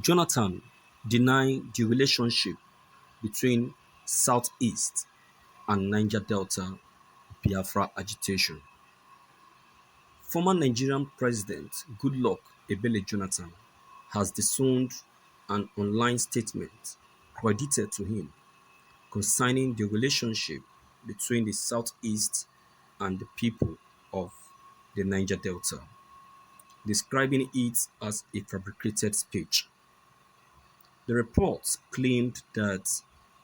Jonathan denied the relationship between Southeast and Niger Delta Biafra agitation. Former Nigerian President Goodluck Ebele Jonathan has disowned an online statement credited to him concerning the relationship between the Southeast and the people of the Niger Delta, describing it as a fabricated speech. The report claimed that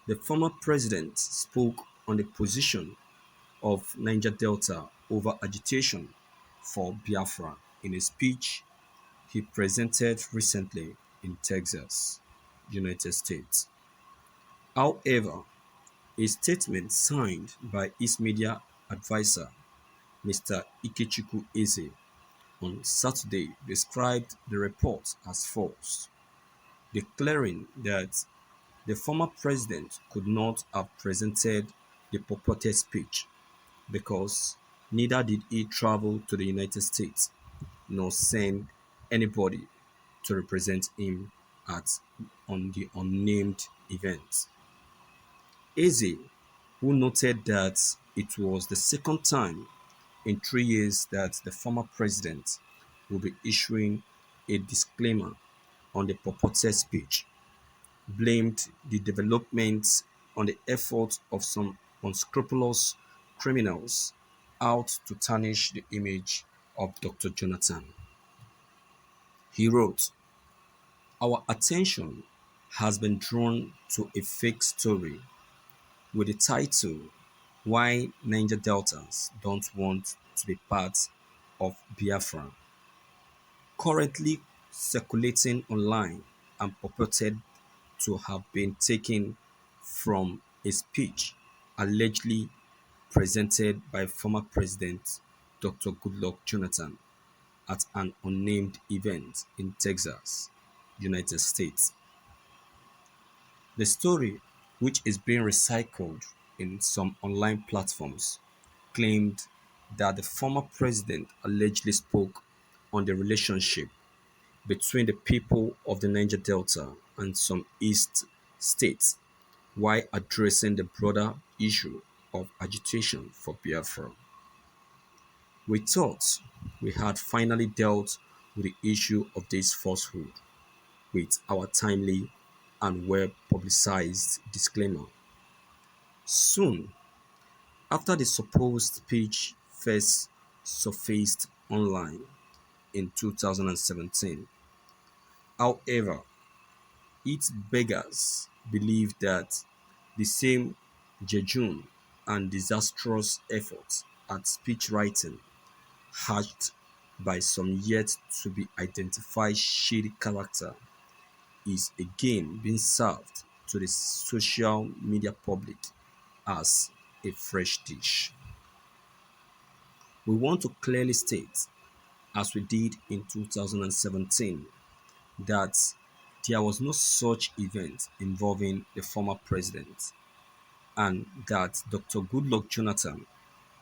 the former president spoke on the position of Niger Delta over agitation for Biafra in a speech he presented recently in Texas, United States. However, a statement signed by his media advisor, Mr. Ikechukwu Eze, on Saturday described the report as false, declaring that the former president could not have presented the purported speech because neither did he travel to the United States nor send anybody to represent him at on the unnamed event. Eze, who noted that it was the second time in 3 years that the former president will be issuing a disclaimer on the purported speech, blamed the developments on the efforts of some unscrupulous criminals out to tarnish the image of Dr. Jonathan. He wrote, "Our attention has been drawn to a fake story with the title Why Niger Deltans Don't Want to Be Part of Biafra, currently circulating online and purported to have been taken from a speech allegedly presented by former President Dr. Goodluck Jonathan at an unnamed event in Texas, United States. The story, which is being recycled in some online platforms, claimed that the former president allegedly spoke on the relationship between the people of the Niger Delta and some East states while addressing the broader issue of agitation for Biafra. We thought we had finally dealt with the issue of this falsehood with our timely and well-publicized disclaimer. Soon after the supposed speech first surfaced online in 2017, however, its beggars believe that the same jejune and disastrous efforts at speech writing hatched by some yet to be identified shady character is again being served to the social media public as a fresh dish. We want to clearly state, as we did in 2017, that there was no such event involving the former president and that Dr. Goodluck Jonathan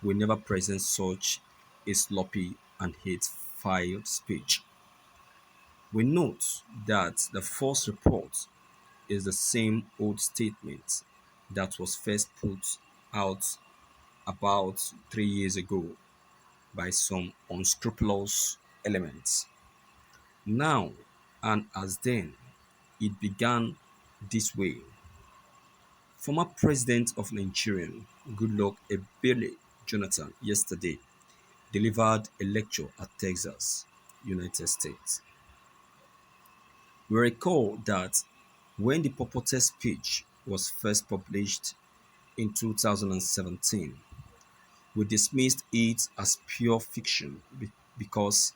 will never present such a sloppy and hate-filled speech. We note that the false report is the same old statement that was first put out about 3 years ago by some unscrupulous elements. Now and as then, it began this way. Former President of Nigeria, Goodluck Ebele Jonathan, yesterday delivered a lecture at Texas, United States. We recall that when the purported speech was first published in 2017, we dismissed it as pure fiction because,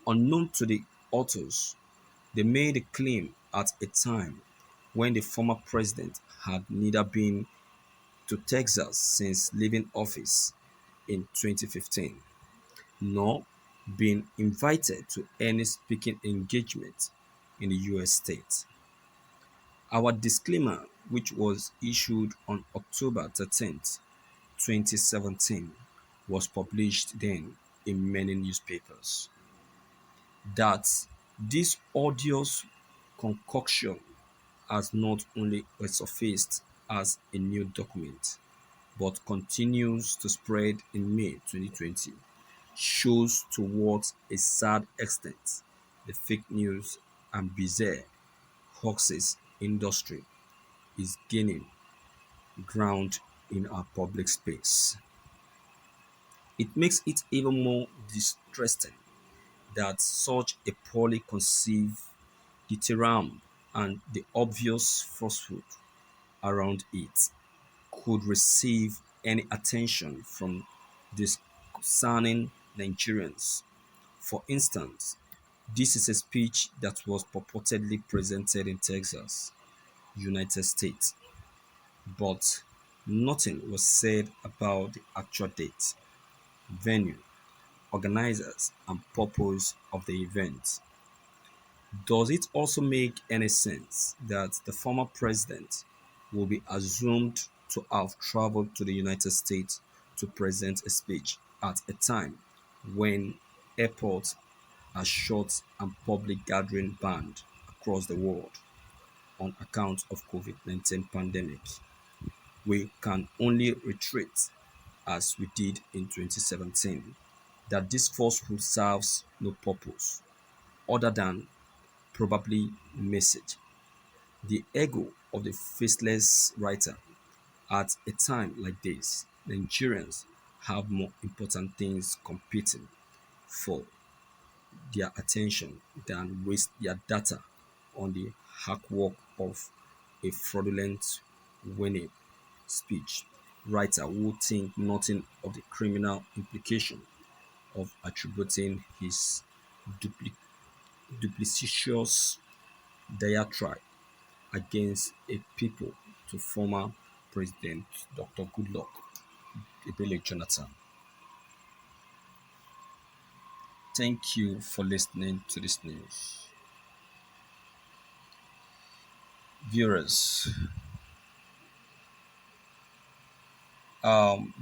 unknown to the authors, they made the claim at a time when the former president had neither been to Texas since leaving office in 2015, nor been invited to any speaking engagement in the US state. Our disclaimer, which was issued on October 13th, 2017, was published then in many newspapers. That this odious concoction has not only resurfaced as a new document, but continues to spread in May 2020, shows to what a sad extent the fake news and bizarre hoaxes industry is gaining ground in our public space. It makes it even more distressing that such a poorly conceived dithyramb and the obvious falsehood around it could receive any attention from discerning Nigerians. For instance, this is a speech that was purportedly presented in Texas, United States, but nothing was said about the actual date, venue, organizers, and purpose of the event. Does it also make any sense that the former president will be assumed to have traveled to the United States to present a speech at a time when airports are shut and public gathering banned across the world on account of COVID-19 pandemic? We can only retreat as we did in 2017 that this falsehood serves no purpose other than probably message the ego of the faceless writer. At a time like this, Nigerians have more important things competing for their attention than waste their data on the hack work of a fraudulent winning speech writer who think nothing of the criminal implication of attributing his dupli- duplicitous diatribe against a people to former President Dr. Goodluck Ebele Jonathan. Thank you for listening to this news. Viewers,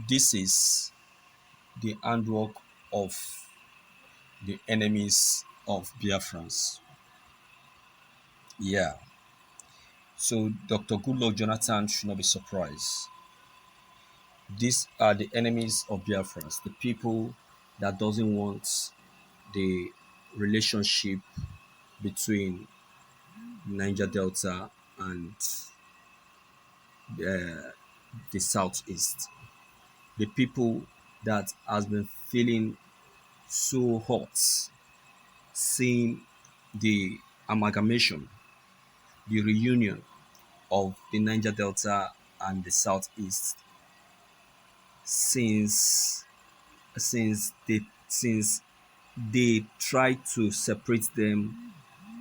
this is the handwork of the enemies of Biafrans. Yeah, so Dr. Goodluck Jonathan should not be surprised. These are the enemies of Biafrans, the people that doesn't want the relationship between Niger Delta and the southeast. The people that has been feeling so hot seeing the amalgamation, the reunion of the Niger Delta and the southeast since since they tried to separate them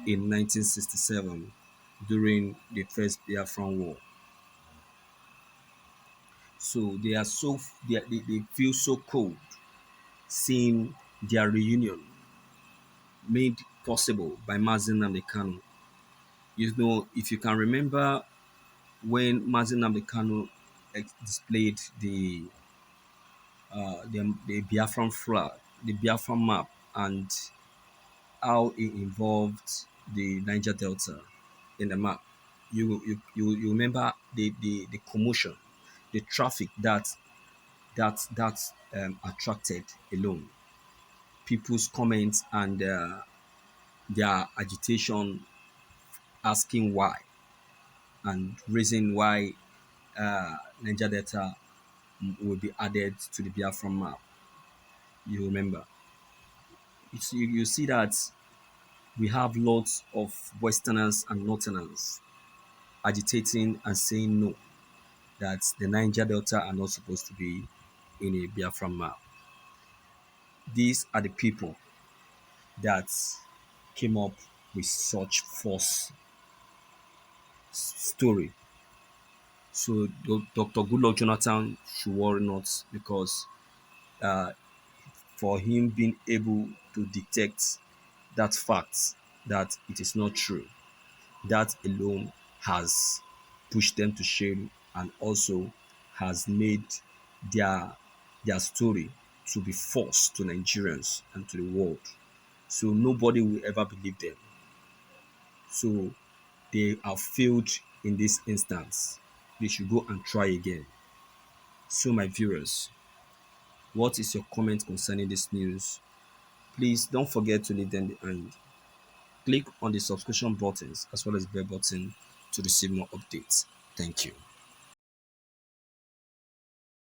in 1967 during the first Biafran War. So they feel so cold seeing their reunion made possible by Mazin Nnamdi Kanu. You know, if you can remember when Mazin Nnamdi Kanu displayed the Biafran flag, the Biafran map, and how it involved the Niger Delta in the map. You remember the commotion, the traffic that attracted alone, people's comments and their agitation, asking why and reason why Niger Delta will be added to the Biafran map. You remember, you see that we have lots of Westerners and Northerners agitating and saying no, that the Niger Delta are not supposed to be in a Biafran map. These are the people that came up with such false story. So Dr. Goodluck Jonathan should worry not, because uh, for him being able to detect that fact that it is not true, that alone has pushed them to shame and also has made their their story to be false to Nigerians and to the world. So nobody will ever believe them. So they have failed in this instance. They should go and try again. So, my viewers, what is your comment concerning this news? Please don't forget to leave them behind. Click on the subscription buttons as well as bell button to receive more updates. Thank you.